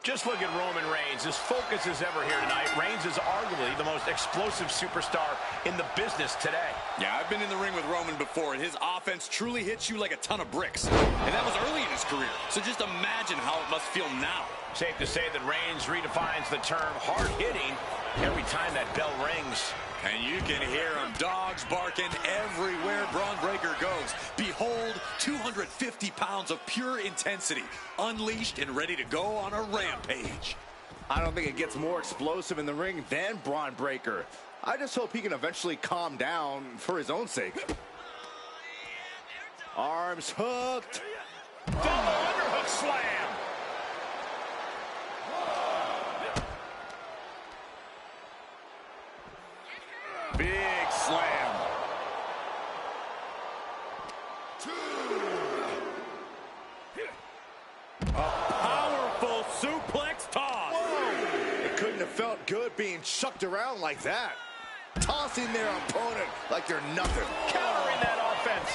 Just look at Roman Reigns. His focus is ever here tonight. Reigns is arguably the most explosive superstar in the business today. Yeah, I've been in the ring with Roman before, and his offense truly hits you like a ton of bricks. And that was early in his career. So just imagine how it must feel now. Safe to say that Reigns redefines the term hard-hitting every time that bell rings. And you can hear them, dogs barking everywhere Braun Breaker goes. Behold, 250 pounds of pure intensity, unleashed and ready to go on a rampage. I don't think it gets more explosive in the ring than Braun Breaker. I just hope he can eventually calm down for his own sake. Arms hooked. Double underhook slam. Big slam. A powerful suplex toss. Whoa. It couldn't have felt good being chucked around like that. Tossing their opponent like they're nothing. Countering that offense.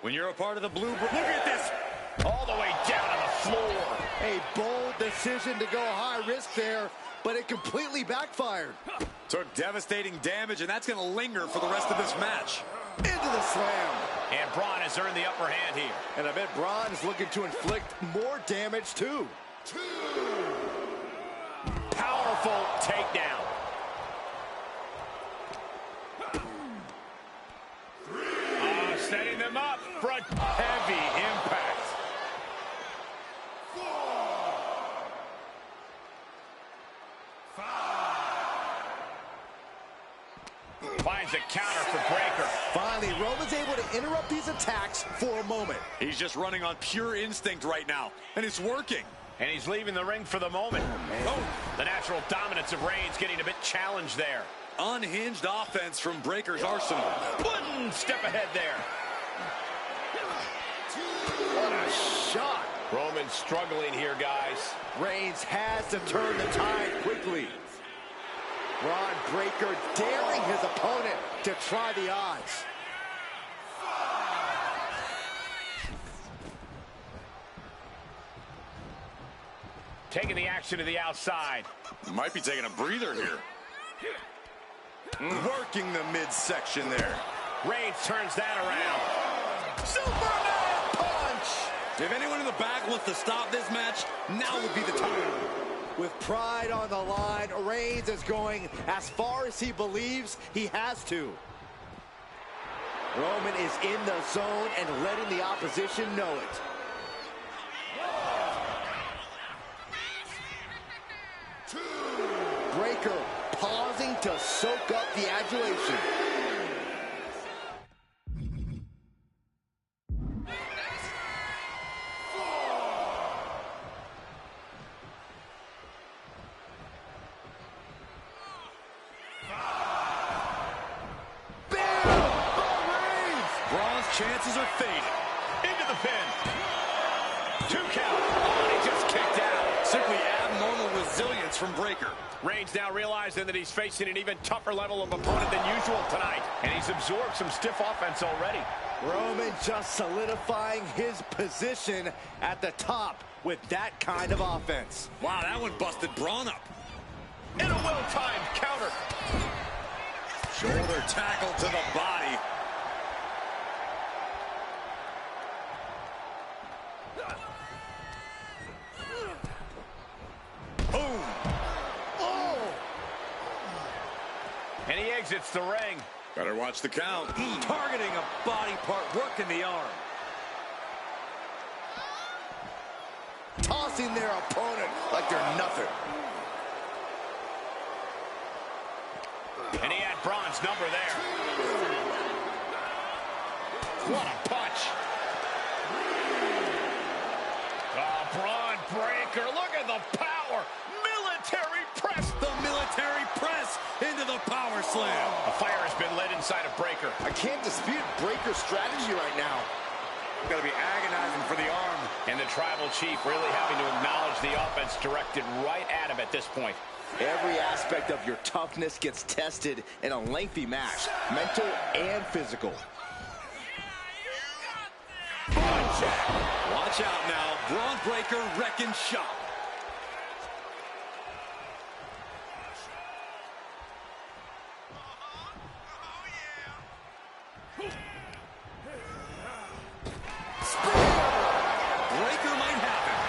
When you're a part of the blue, look at this. All the way down on the floor. A bold decision to go high risk there, but it completely backfired. Took devastating damage, and that's going to linger for the rest of this match. Into the slam. And Braun has earned the upper hand here. And I bet Braun is looking to inflict more damage too. Powerful takedown. Setting them up for a heavy impact. Finds a counter for Breaker. Finally, Roman's able to interrupt these attacks for a moment. He's just running on pure instinct right now, and it's working. And he's leaving the ring for the moment. Oh, the natural dominance of Reigns getting a bit challenged there. Unhinged offense from Breaker's arsenal. One step ahead there. What a shot. Roman struggling here, guys. Reigns has to turn the tide quickly. Braun Breaker daring his opponent to try the odds. Taking the action to the outside. Might be taking a breather here. Working the midsection there. Reigns turns that around. Superman punch! If anyone in the back wants to stop this match, now would be the time. With pride on the line, Reigns is going as far as he believes he has to. Roman is in the zone and letting the opposition know it. Breaker pausing to soak up the adulation. Chances are fading. Into the pin. 2 count. Oh, he just kicked out. Simply abnormal resilience from Breaker. Reigns now realizing that he's facing an even tougher level of opponent than usual tonight. And he's absorbed some stiff offense already. Roman Just solidifying his position at the top with that kind of offense. Wow, that one busted Braun up. In a well-timed counter. Shoulder tackle to the body. Boom. Oh! And he exits the ring. Better watch the count. Targeting a body part, working the arm. Tossing their opponent like they're nothing. And he had Braun's number there. What a punch. Oh, Braun Breaker, look at the power. Military press. The military press into the power slam. A fire has been lit inside of Breaker. I can't dispute Breaker's strategy right now. Got to be agonizing for the arm. And the Tribal Chief really having to acknowledge the offense directed right at him at this point. Every aspect of your toughness gets tested in a lengthy match, mental and physical. Watch out now, Braun Breaker wrecking shop. Breaker might have it.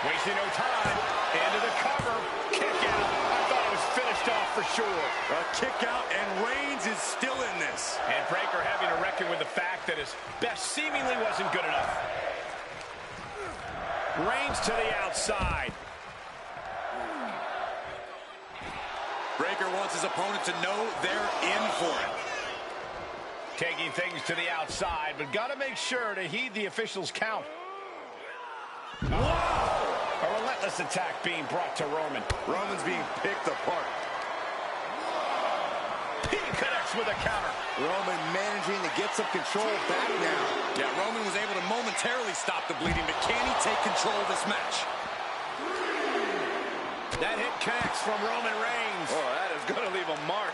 Wasting no time. Into the cover. Kick out. I thought it was finished off for sure. A kick out, and Reigns is still in this. And Breaker having to reckon with the fact that his best seemingly wasn't good enough. Reigns to the outside. Breaker wants his opponent to know they're in for it. Taking things to the outside, but got to make sure to heed the officials' count. Whoa! A relentless attack being brought to Roman. Roman's being picked apart. He connects with a counter. Roman managing to get some control back now. Yeah, Roman was able to momentarily stop the bleeding, but can he take control of this match? That hit connects from Roman Reigns. Oh, that is going to leave a mark.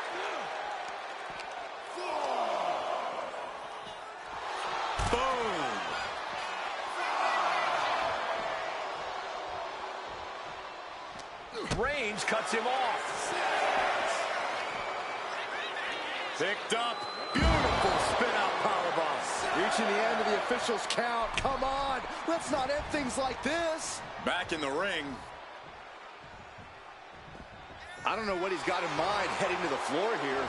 Boom! Reigns cuts him off. Picked up. Beautiful spin-out powerbomb. Reaching the end of the official's count. Come on. Let's not end things like this. Back in the ring. I don't know what he's got in mind heading to the floor here.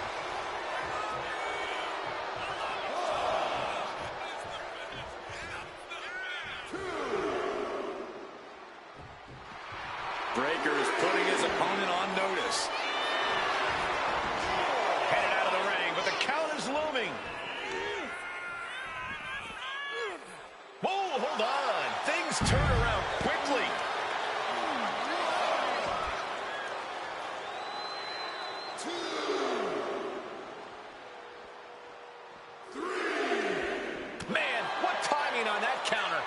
Breaker is putting his opponent on notice. Headed out of the ring, but the count is looming. Whoa, hold on. Things turn around quickly. Man, what timing on that counter.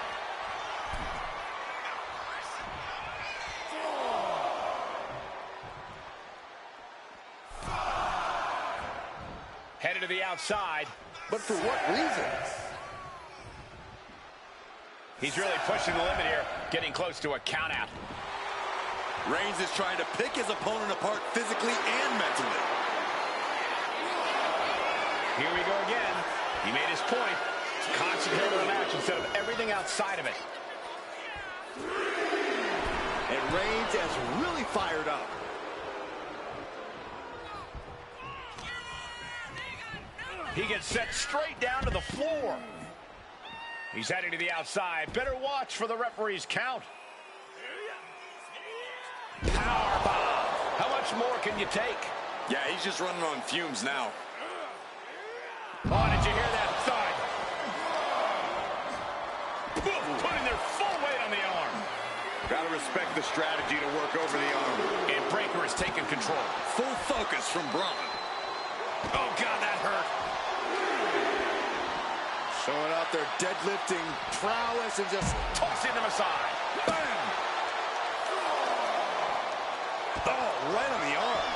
Headed to the outside. But for what reason? He's really pushing the limit here, getting close to a count out. Reigns is trying to pick his opponent apart physically and mentally. Here we go again. He made his point. Concentrate on the match instead of everything outside of it. And Reigns has really fired up. He gets set straight down to the floor. He's heading to the outside. Better watch for the referee's count. Powerbomb. How much more can you take? Yeah, he's just running on fumes now. Oh, did you hear that thud? Boom, putting their full weight on the arm. Gotta respect the strategy to work over the arm. And Breaker is taking control. Full focus from Braun. Oh, God, that hurt. Showing out their deadlifting prowess and just Tossing them aside. bam! Oh, right on the arm.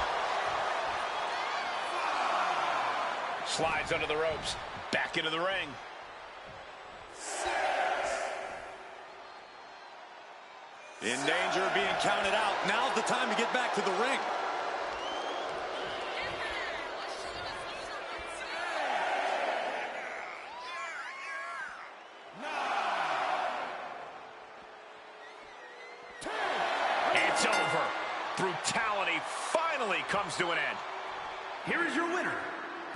Slides under the ropes. Back into the ring. In danger of being counted out. Now's the time to get back to the ring. It's over. Brutality finally comes to an end. Here is your winner,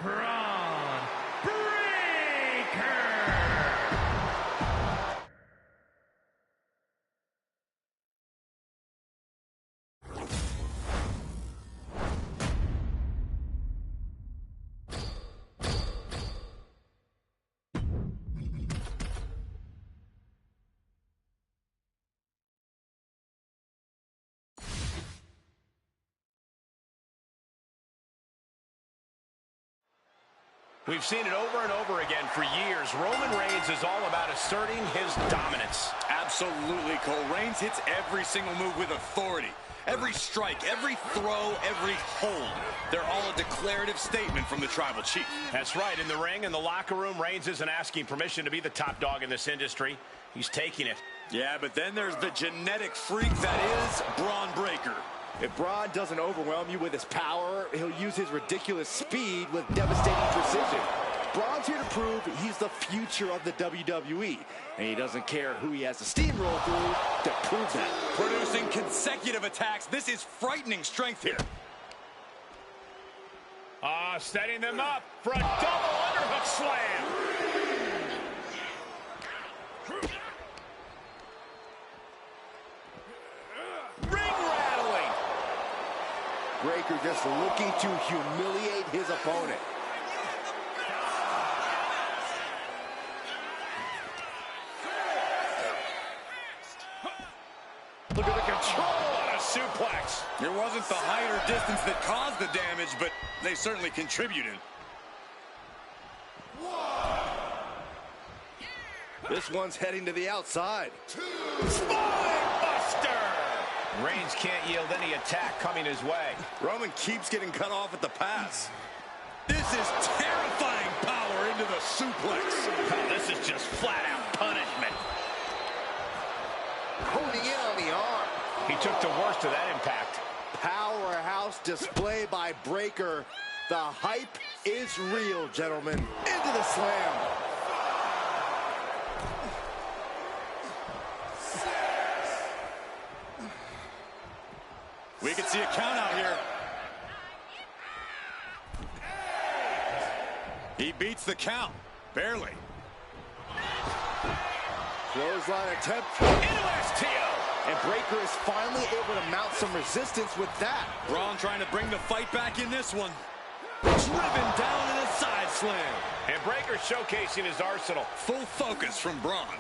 Braun Breaker. We've seen it over and over again for years. Roman Reigns is all about asserting his dominance. Absolutely, Cole. Reigns hits every single move with authority. Every strike, every throw, every hold. They're all a declarative statement from the Tribal Chief. That's right. In the ring, in the locker room, Reigns isn't asking permission to be the top dog in this industry. He's taking it. Yeah, but then there's the genetic freak that is Braun Breaker. If Braun doesn't overwhelm you with his power, he'll use his ridiculous speed with devastating precision. Braun's here to prove he's the future of the WWE, and he doesn't care who he has to steamroll through to prove that. Producing consecutive attacks. This is frightening strength here. Setting them up for a double underhook slam. Breaker just looking to humiliate his opponent. Look at the control on a suplex. It wasn't the height or distance that caused the damage, but they certainly contributed. This one's heading to the outside. Spine buster. Reigns can't yield any attack coming his way. Roman keeps getting cut off at the pass. This is terrifying power into the suplex. Oh, this is just flat-out punishment. Holding in on the arm. He took the worst of that impact. Powerhouse display by Breaker. The hype is real, gentlemen. Into the slam. We can see a count out here. He beats the count. Barely. Clothesline attempt. Into STO. And Breaker is finally able to mount some resistance with that. Braun trying to bring the fight back in this one. Driven down in a side slam. And Breaker showcasing his arsenal. Full focus from Braun.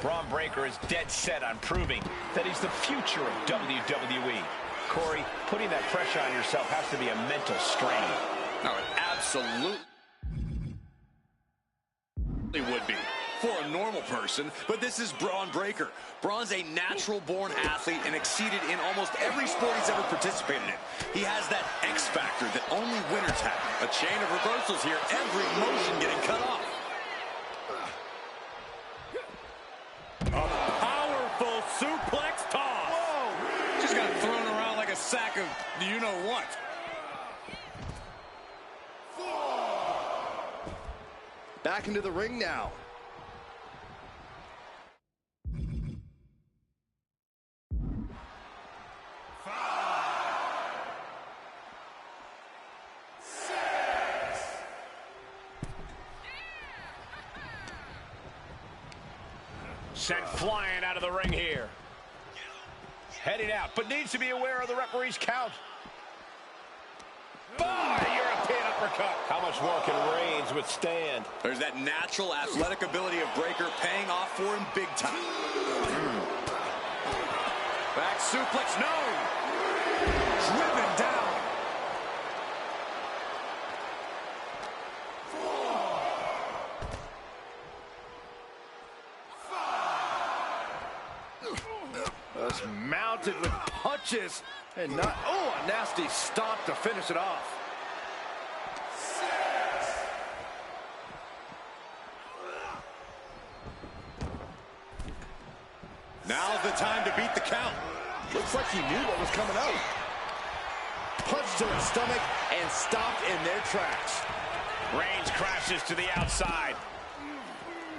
Braun Breaker is dead set on proving that he's the future of WWE. Corey, putting that pressure on yourself has to be a mental strain. No, it absolutely would be for a normal person, but this is Braun Breaker. Braun's a natural-born athlete and exceeded in almost every sport he's ever participated in. He has that X factor that only winners have. A chain of reversals here, every motion getting cut off. A powerful suplex toss. Whoa! Just got thrown around like a sack of you-know-what. Back into the ring now. Sent flying out of the ring here. Heading out, but needs to be aware of the referee's count. European uppercut. How much more can Reigns withstand? There's that natural athletic ability of Breaker paying off for him big time. Back suplex, no! Driven down. Just mounted with punches and not, a nasty stop to finish it off. Now's the time to beat the count. Looks like he knew what was coming up. Punch to the stomach and stopped in their tracks. Reigns crashes to the outside.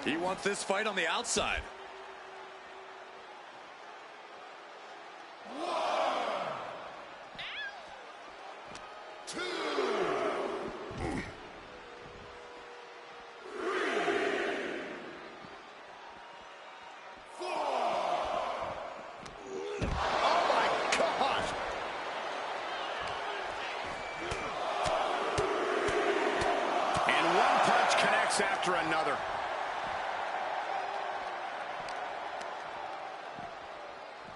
He wants this fight on the outside. After another.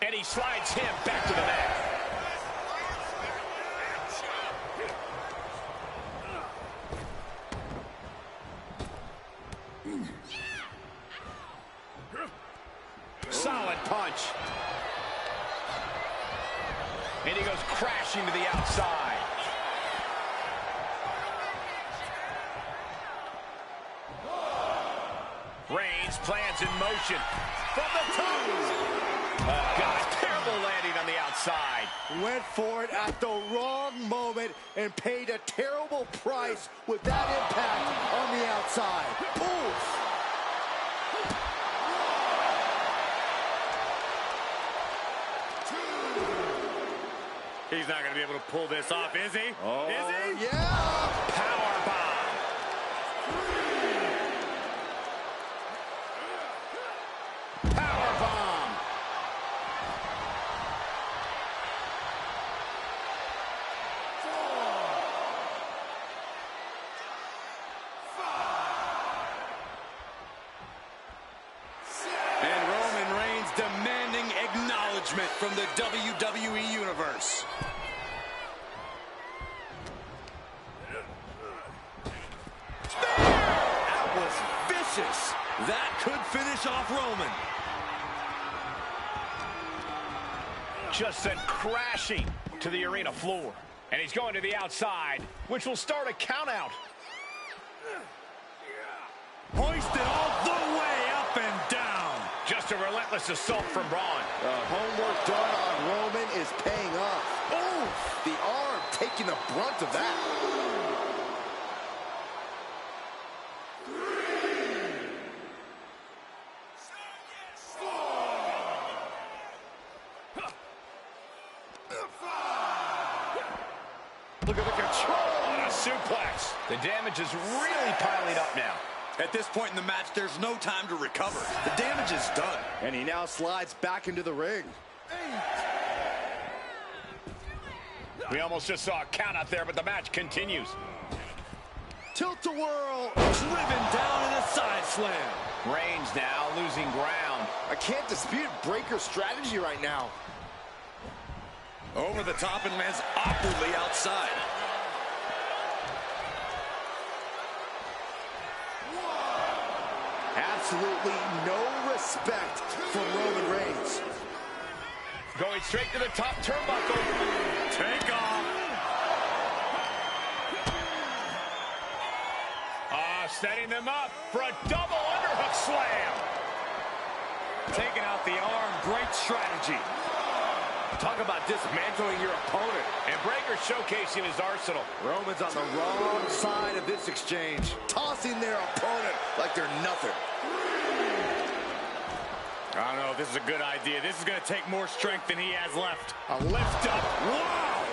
And he slides him back to the mat. advantage. And he goes crashing to the outside. Reigns plans in motion from the top. Oh, God, terrible landing on the outside. Went for it at the wrong moment and paid a terrible price with that impact on the outside. Oof. He's not going to be able to pull this off, is he? Oh, is he? Yeah. Power bomb. Power bomb. And Roman Reigns demanding acknowledgement from the WWE Universe. That was vicious. That could finish off Roman. Just sent crashing to the arena floor. And he's going to the outside, which will start a count out. Hoisted all the way up and down. Just a relentless assault from Braun. Homework done on Roman is paying off. Oof. The arm taking the brunt of that. Look at the control on a suplex. The damage is really piling up now. At this point in the match, there's no time to recover. The damage is done. And he now slides back into the ring. We almost just saw a count out there, but the match continues. Tilt-a-whirl. Driven down in a side slam. Reigns now losing ground. I can't dispute Breaker's strategy right now. Over the top and lands awkwardly outside. Absolutely no respect from Roman Reigns. Going straight to the top turnbuckle. Take off. Setting them up for a double underhook slam. Taking out the arm. Great strategy. Talk about dismantling your opponent. And Breaker showcasing his arsenal. Roman's on the wrong side of this exchange, tossing their opponent like they're nothing. I don't know if this is a good idea. This is going to take more strength than he has left. A lift up. Wow!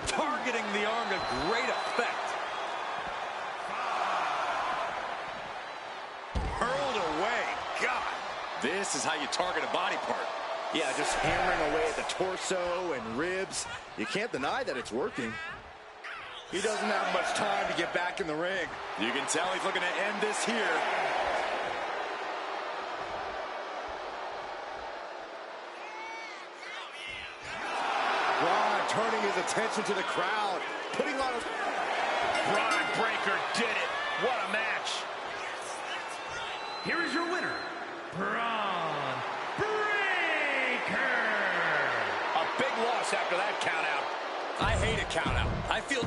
Targeting the arm to great effect. Hurled away. God. This is how you target a body part. Yeah, just hammering away at the torso and ribs. You can't deny that it's working. He doesn't have much time to get back in the ring. You can tell he's looking to end this here. Braun turning his attention to the crowd, putting on a... Braun Breaker did it. What a match. Here is your winner, Braun Breaker. A big loss after that count out. I hate a count out. I feel...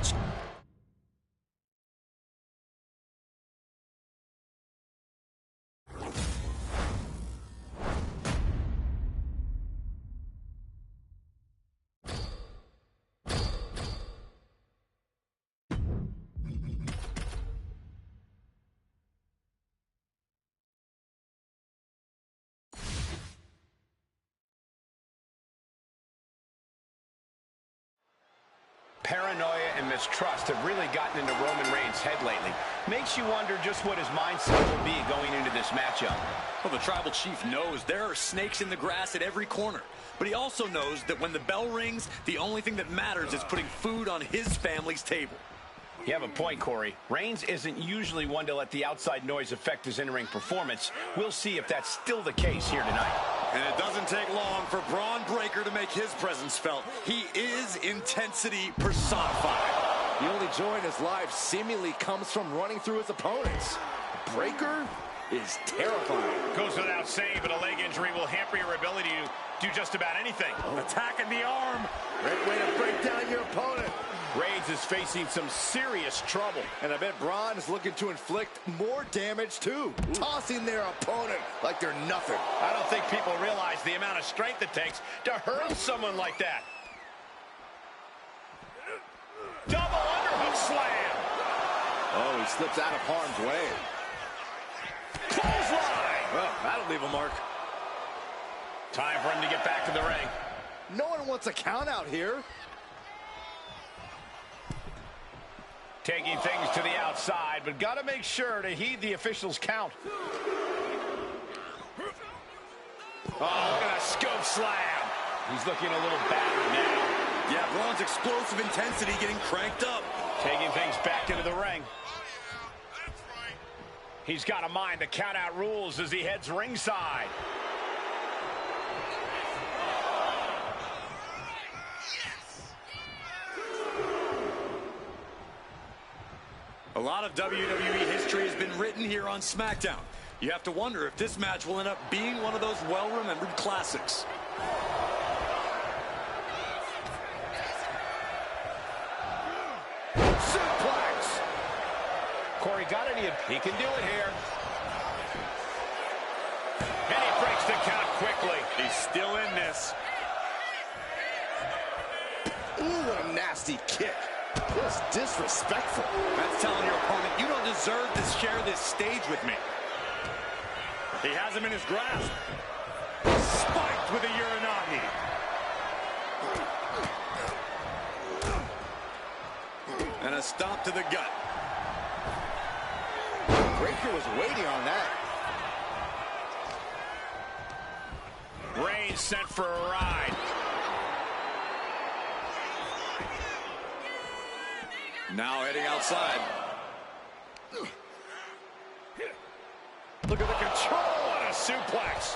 Paranoia and mistrust have really gotten into Roman Reigns' head lately. Makes you wonder just what his mindset will be going into this matchup. Well, the Tribal Chief knows there are snakes in the grass at every corner. But he also knows that when the bell rings, the only thing that matters is putting food on his family's table. You have a point, Corey. Reigns isn't usually one to let the outside noise affect his in-ring performance. We'll see if that's still the case here tonight. And it doesn't take long for Braun Breaker to make his presence felt. He is intensity personified. The only joy in his life seemingly comes from running through his opponents. Breaker, is terrifying. Goes without saying, but a leg injury will hamper your ability to do just about anything. Attacking the arm. Great way to break down your opponent. Reigns is facing some serious trouble. And I bet Braun is looking to inflict more damage too. Tossing their opponent like they're nothing. I don't think people realize the amount of strength it takes to hurl someone like that. Double underhook slam. Oh, he slips out of harm's way. Clothesline. Well, that'll leave a mark. Time for him to get back to the ring. No one wants a count out here. Taking things to the outside, but got to make sure to heed the official's count. Oh, look at that scope slam. He's looking a little battered now. Yeah, Braun's explosive intensity getting cranked up. Taking things back into the ring. He's got to mind the count-out rules as he heads ringside. A lot of WWE history has been written here on SmackDown. You have to wonder if this match will end up being one of those well-remembered classics. Suplex. Corey got it. He can do it here. And he breaks the count quickly. He's still in this. Ooh, what a nasty kick. Just disrespectful. That's telling your opponent, you don't deserve to share this stage with me. He has him in his grasp. Spiked with a Uranagi. And a stop to the gut. Breaker was waiting on that. Reigns sent for a ride. Now heading outside. Look at the control on a suplex.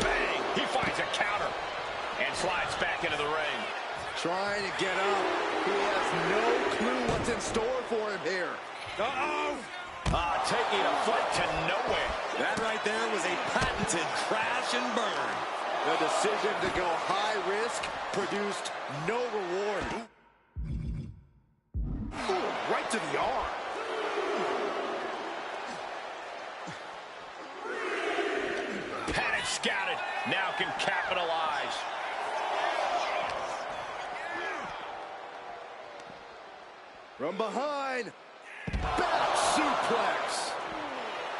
Bang! He finds a counter and slides back into the ring. Trying to get up. He has no clue what's in store for him here. Uh-oh! Taking a fight to nowhere. That right there was a patented crash and burn. The decision to go high risk produced no reward. Ooh, right to the arm. Had it scouted. Now can capitalize. From behind. Back suplex.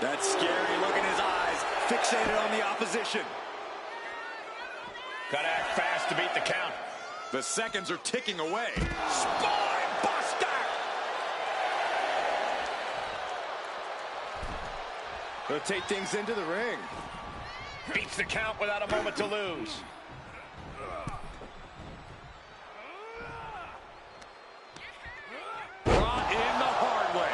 That scary look in his eyes, fixated on the opposition. Gotta act fast to beat the count. The seconds are ticking away. Spine buster! They'll take things into the ring. Beats the count without a moment to lose. Brought in the hard way.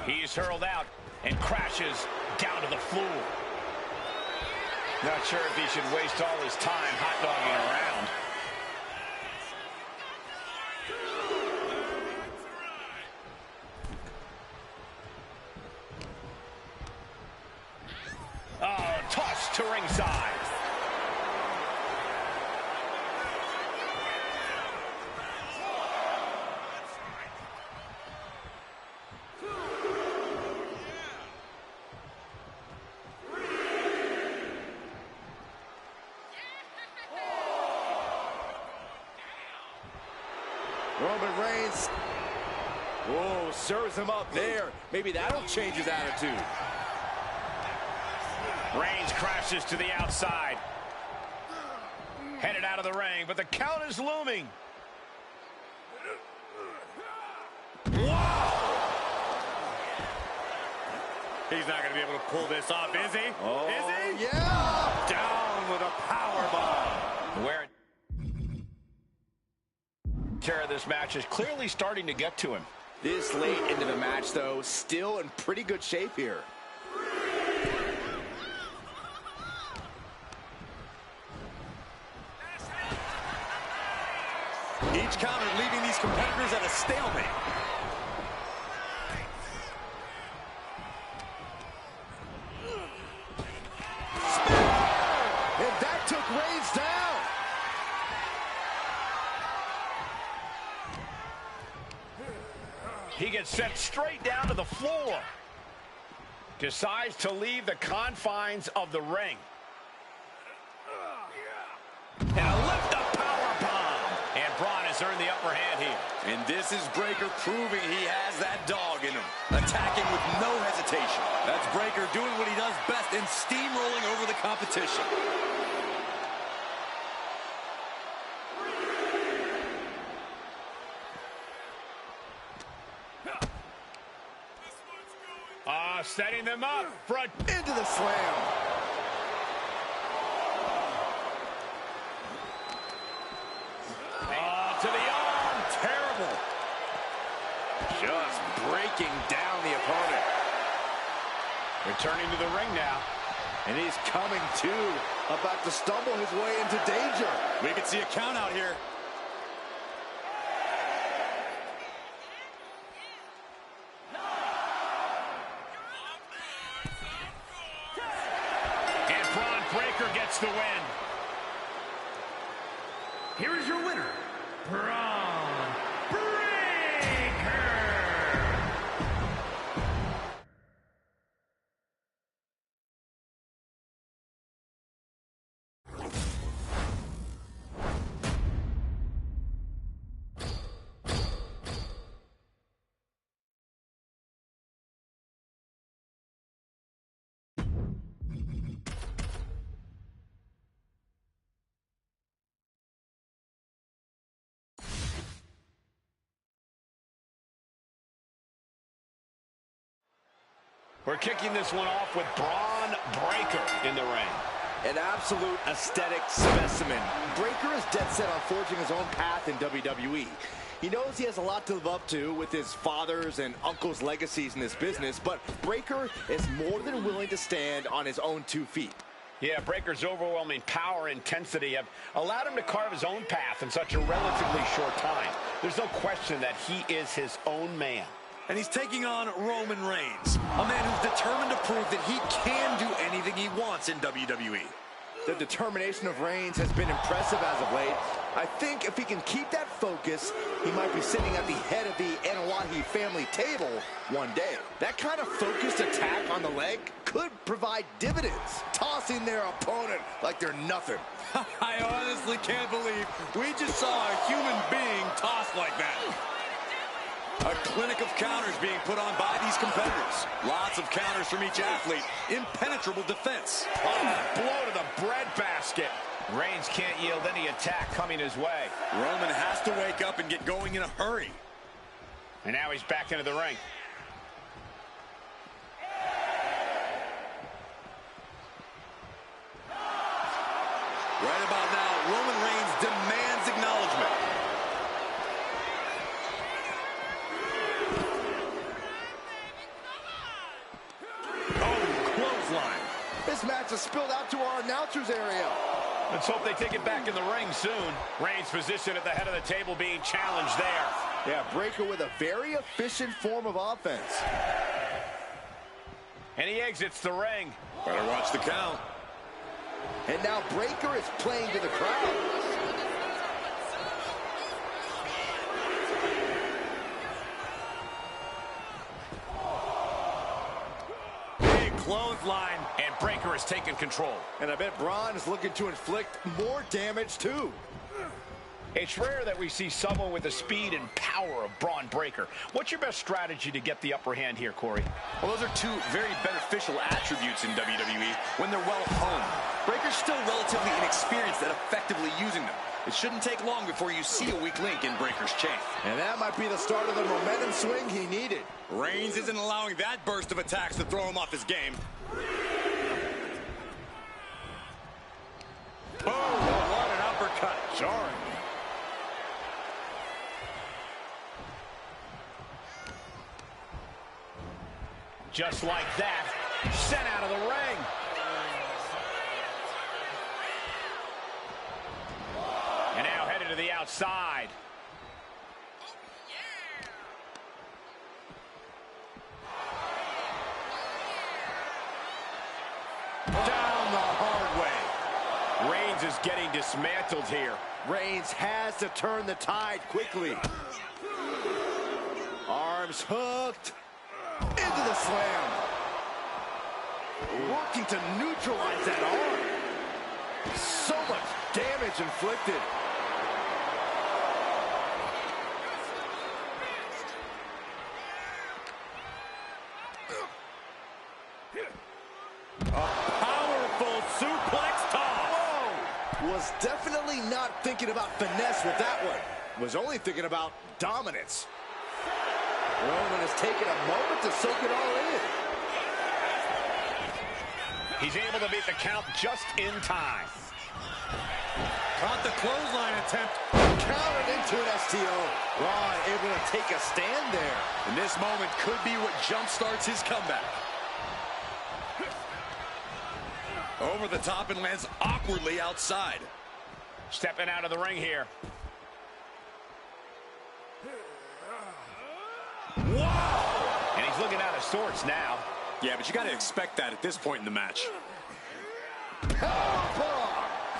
He's hurled out and crashes down to the floor. Not sure if he should waste all his time hot-dogging around. Oh, tossed to ringside. Roman Reigns. Whoa, serves him up there. Maybe that'll change his attitude. Reigns crashes to the outside. Headed out of the ring, but the count is looming. He's not going to be able to pull this off, is he? Oh, is he? yeah. Down with a power bomb. Where care of this match is clearly starting to get to him. This late into the match, though, still in pretty good shape here. Huge counter, leaving these competitors at a stalemate. And that took Reigns down. He gets sent straight down to the floor. Decides to leave the confines of the ring. And a lift-up powerbomb. And Braun has earned the upper hand here. And this is Breaker proving he has that dog in him. Attacking with no hesitation. That's Breaker doing what he does best and steamrolling over the competition. Setting them up. Front into the slam. To the arm. Terrible. Just breaking down the opponent. Returning to the ring now. And he's coming to. About to stumble his way into danger. We could see a count out here. Gets the win. Here is your winner, Braun Breaker. We're kicking this one off with Braun Breaker in the ring. An absolute aesthetic specimen. Breaker is dead set on forging his own path in WWE. He knows he has a lot to live up to with his father's and uncle's legacies in this business, but Breaker is more than willing to stand on his own 2 feet. Yeah, Breaker's overwhelming power and intensity have allowed him to carve his own path in such a relatively short time. There's no question that he is his own man. And he's taking on Roman Reigns, a man who's determined to prove that he can do anything he wants in WWE. The determination of Reigns has been impressive as of late. I think if he can keep that focus, he might be sitting at the head of the Anawahi family table one day. That kind of focused attack on the leg could provide dividends, tossing their opponent like they're nothing. I honestly can't believe we just saw a human being tossed like that. A clinic of counters being put on by these competitors. Lots of counters from each athlete. Impenetrable defense. Oh, blow to the breadbasket. Reigns can't yield any attack coming his way. Roman has to wake up and get going in a hurry. And now he's back into the ring. Right about now, Roman Reigns demands acknowledgement. This match has spilled out to our announcers area. Let's hope they take it back in the ring soon. Reigns' position at the head of the table being challenged there. Yeah, Breaker with a very efficient form of offense. And he exits the ring. Better watch the count. And now Breaker is playing to the crowd. Clothesline, and Breaker has taken control. And I bet Braun is looking to inflict more damage too. It's rare that we see someone with the speed and power of Braun Breaker. What's your best strategy to get the upper hand here, Corey? Well, those are two very beneficial attributes in WWE when they're well honed. Breaker's still relatively inexperienced at effectively using them. It shouldn't take long before you see a weak link in Breaker's chain. And that might be the start of the momentum swing he needed. Reigns isn't allowing that burst of attacks to throw him off his game. Oh, what an uppercut. Jarring. Just like that, sent out of the ring. And now headed to the outside. Down the hard way. Reigns is getting dismantled here. Reigns has to turn the tide quickly. Arms hooked. Into the slam. Working to neutralize that arm. So much damage inflicted. A powerful suplex toss. Whoa! Was definitely not thinking about finesse with that one. Was only thinking about dominance. Roman has taken a moment to soak it all in. He's able to beat the count just in time. Caught the clothesline attempt. Countered into an STO. Braun able to take a stand there. And this moment could be what jumpstarts his comeback. Over the top and lands awkwardly outside. Stepping out of the ring here. Wow! And he's looking out of sorts now. Yeah, but you got to expect that at this point in the match.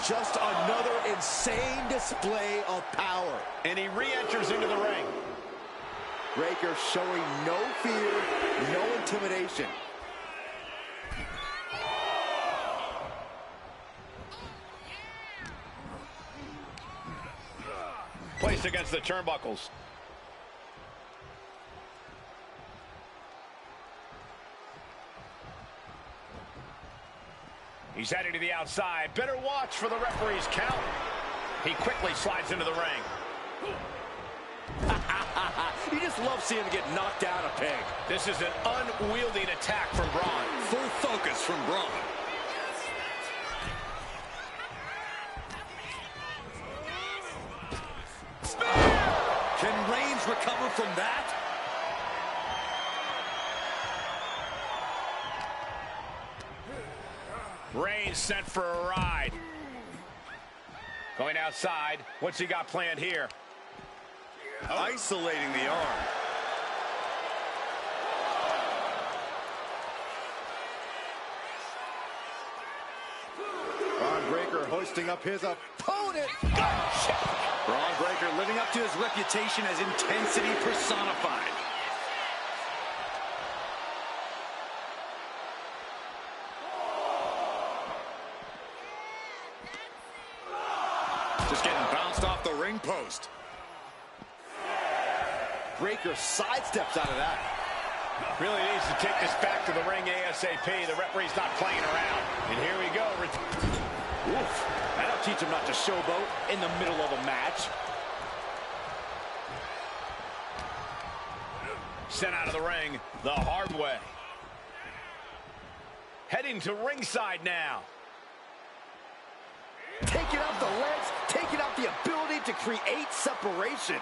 Just another insane display of power. And he re-enters into the ring. Breakker showing no fear, no intimidation. Placed against the turnbuckles. He's heading to the outside. Better watch for the referee's count. He quickly slides into the ring. You just love seeing him get knocked down a peg. This is an unwieldy attack from Braun. Full focus from Braun. Can Reigns recover from that? Reigns sent for a ride. Going outside. What's he got planned here? Isolating the arm. Braun Breakker hoisting up his opponent. Braun Breakker living up to his reputation as intensity personified. Just getting bounced off the ring post. Breakker sidesteps out of that. Really needs to take this back to the ring ASAP. The referee's not playing around. And here we go. Oof. That'll teach him not to showboat in the middle of a match. Sent out of the ring the hard way. Heading to ringside now. Taking out the legs, taking out the ability to create separation.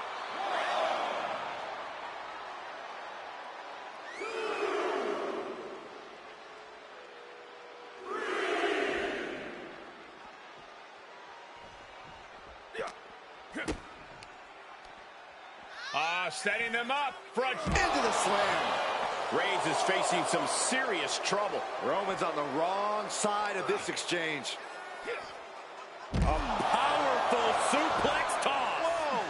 Setting them up. Front Into the slam. Reigns is facing some serious trouble. Roman's on the wrong side of this exchange. A powerful suplex toss. Whoa!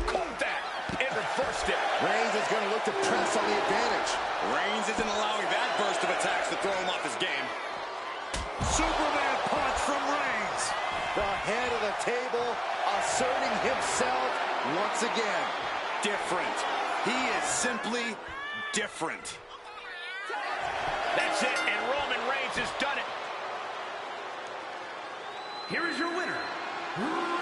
Caught that and reversed it. Reigns is going to look to press on the advantage. Reigns isn't allowing that burst of attacks to throw him off his game. Superman punch from Reigns. The head of the table asserting himself once again. Different. He is simply different. That's it, and Roman Reigns has done it. Here is your winner, Roman.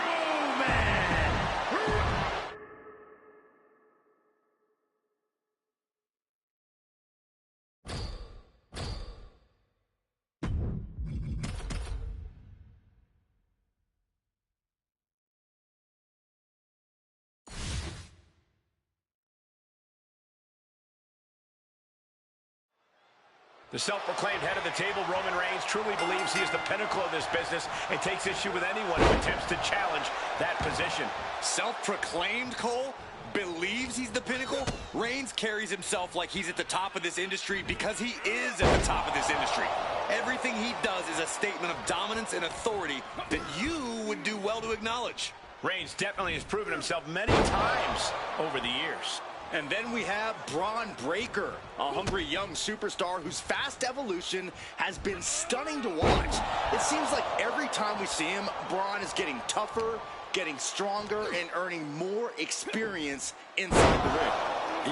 The self-proclaimed head of the table, Roman Reigns, truly believes he is the pinnacle of this business and takes issue with anyone who attempts to challenge that position. Self-proclaimed, Cole? Believes he's the pinnacle? Reigns carries himself like he's at the top of this industry because he is at the top of this industry. Everything he does is a statement of dominance and authority that you would do well to acknowledge. Reigns definitely has proven himself many times over the years. And then we have Braun Breaker, a hungry young superstar whose fast evolution has been stunning to watch. It seems like every time we see him, Braun is getting tougher, getting stronger, and earning more experience inside the ring.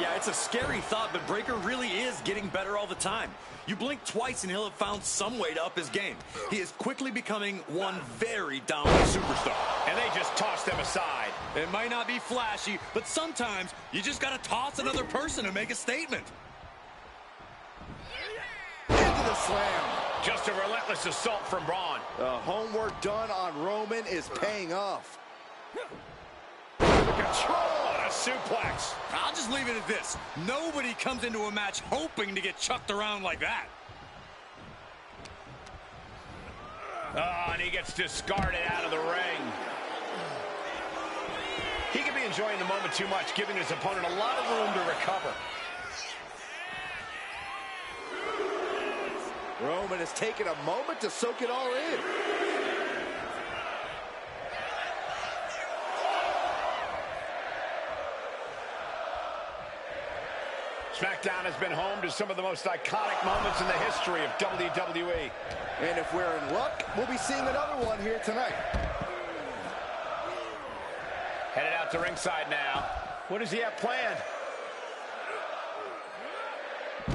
Yeah, it's a scary thought, but Breaker really is getting better all the time. You blink twice and he'll have found some way to up his game. He is quickly becoming one very dominant superstar. And they just toss them aside. It might not be flashy, but sometimes you just gotta toss another person to make a statement. Into the slam. Just a relentless assault from Braun. The homework done on Roman is paying off. Control on a suplex. I'll just leave it at this. Nobody comes into a match hoping to get chucked around like that. Oh, and he gets discarded out of the ring. He could be enjoying the moment too much, giving his opponent a lot of room to recover. Roman has taken a moment to soak it all in. SmackDown has been home to some of the most iconic moments in the history of WWE. And if we're in luck, we'll be seeing another one here tonight. Headed out to ringside now. What does he have planned?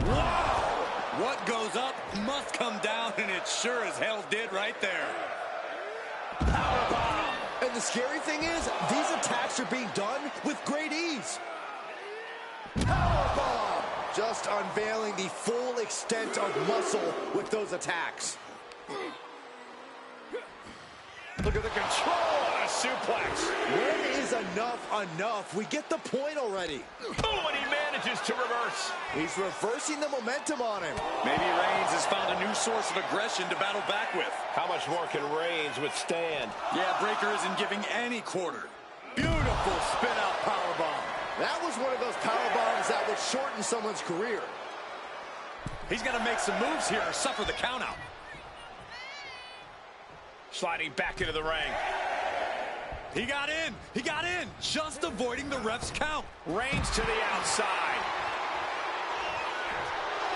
Wow! What goes up must come down, and it sure as hell did right there. Powerbomb. And the scary thing is, these attacks are being done with great ease. Powerbomb. Just unveiling the full extent of muscle with those attacks. Look at the control on a suplex. When is enough? We get the point already. Oh, and he manages to reverse. He's reversing the momentum on him. Maybe Reigns has found a new source of aggression to battle back with. How much more can Reigns withstand? Yeah, Breaker isn't giving any quarter. Beautiful spin-out powerbomb. That was one of those powerbombs that would shorten someone's career. He's got to make some moves here or suffer the countout. Sliding back into the ring. He got in. He got in. Just avoiding the ref's count. Reigns to the outside.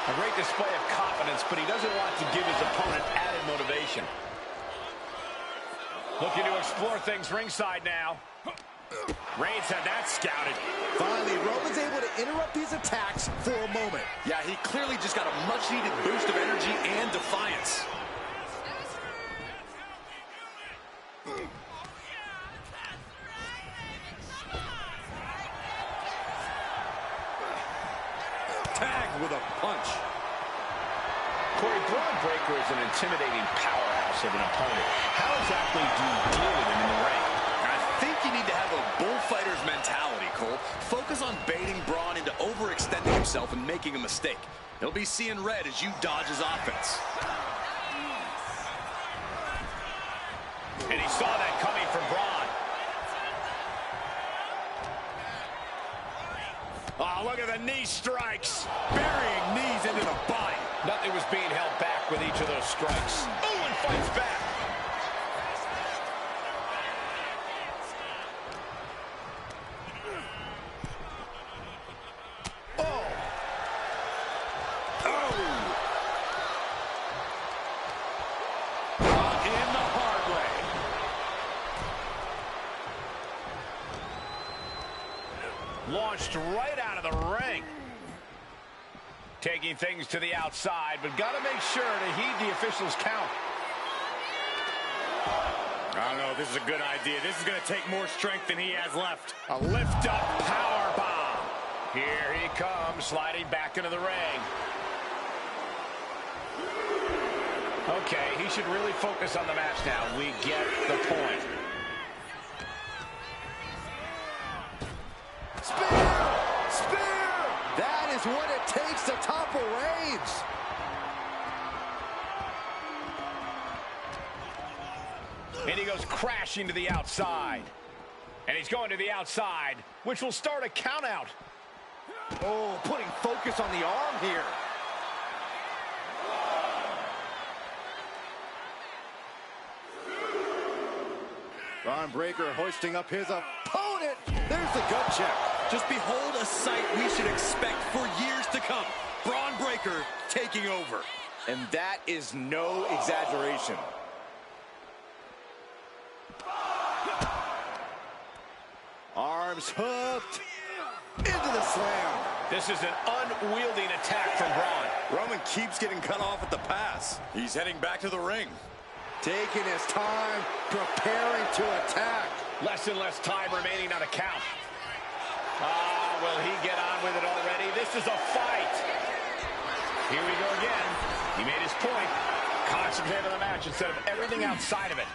A great display of confidence, but he doesn't want to give his opponent added motivation. Looking to explore things ringside now. Reigns had that scouted. Finally, Roman's able to interrupt these attacks for a moment. Yeah, he clearly just got a much-needed boost of energy and defiance. Tagged with a punch. Corey, Braun Breaker is an intimidating powerhouse of an opponent. How exactly do you deal with him in the ring? I think you need to have a bullfighter's mentality, Cole. Focus on baiting Braun into overextending himself and making a mistake. He'll be seeing red as you dodge his offense. And he saw that coming from Braun. Oh, look at the knee strikes. Burying knees into the body. Nothing was being held back with each of those strikes. Oh, and fights back. Launched right out of the ring. Taking things to the outside, but got to make sure to heed the officials' count. I don't know if this is a good idea. This is going to take more strength than he has left. A lift-up power bomb. Here he comes, sliding back into the ring. Okay, he should really focus on the match now. We get the point. Spear! That is what it takes to topple Reigns. And he goes crashing to the outside. And he's going to the outside, which will start a count out. Oh, putting focus on the arm here. Braun Breaker hoisting up his opponent. There's the gut check. Just behold a sight we should expect for years to come. Braun Breaker taking over. And that is no exaggeration. Arms hooked. Into the slam. This is an unwieldy attack from Braun. Roman keeps getting cut off at the pass. He's heading back to the ring. Taking his time, preparing to attack. Less and less time remaining on a count. Ah, will he get on with it already? This is a fight. Here we go again. He made his point. Concentrate on the match instead of everything outside of it.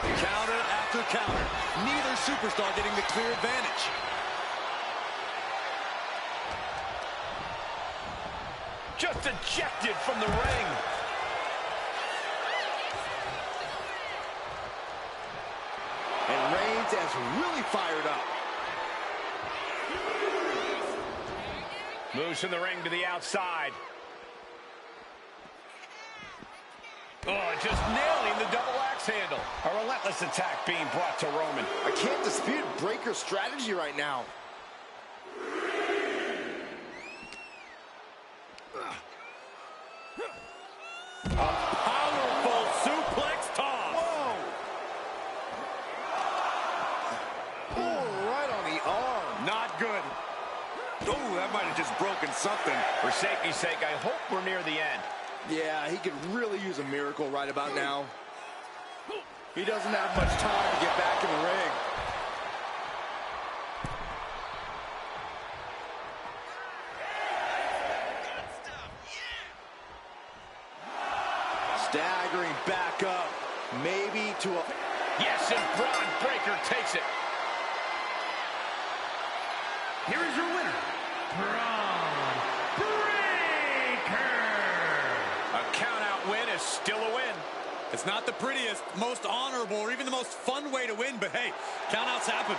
Counter after counter. Neither superstar getting the clear advantage. Just ejected from the ring. And Reigns has really fired up. Moves from the ring to the outside. Oh, just nailing the double axe handle. A relentless attack being brought to Roman. I can't dispute Breaker's strategy right now. A powerful suplex toss. Whoa! Oh, right on the arm. Not good. Oh, that might have just broken something. For safety's sake, I hope we're near the end. Yeah, he could really use a miracle right about now. He doesn't have much time to get back in the ring. Staggering back up, maybe to a... Yes, and Braun Breaker takes it. Here is your winner, Braun Breaker. A count-out win is still a win. It's not the prettiest, most honorable, or even the most fun way to win, but hey, countouts happen.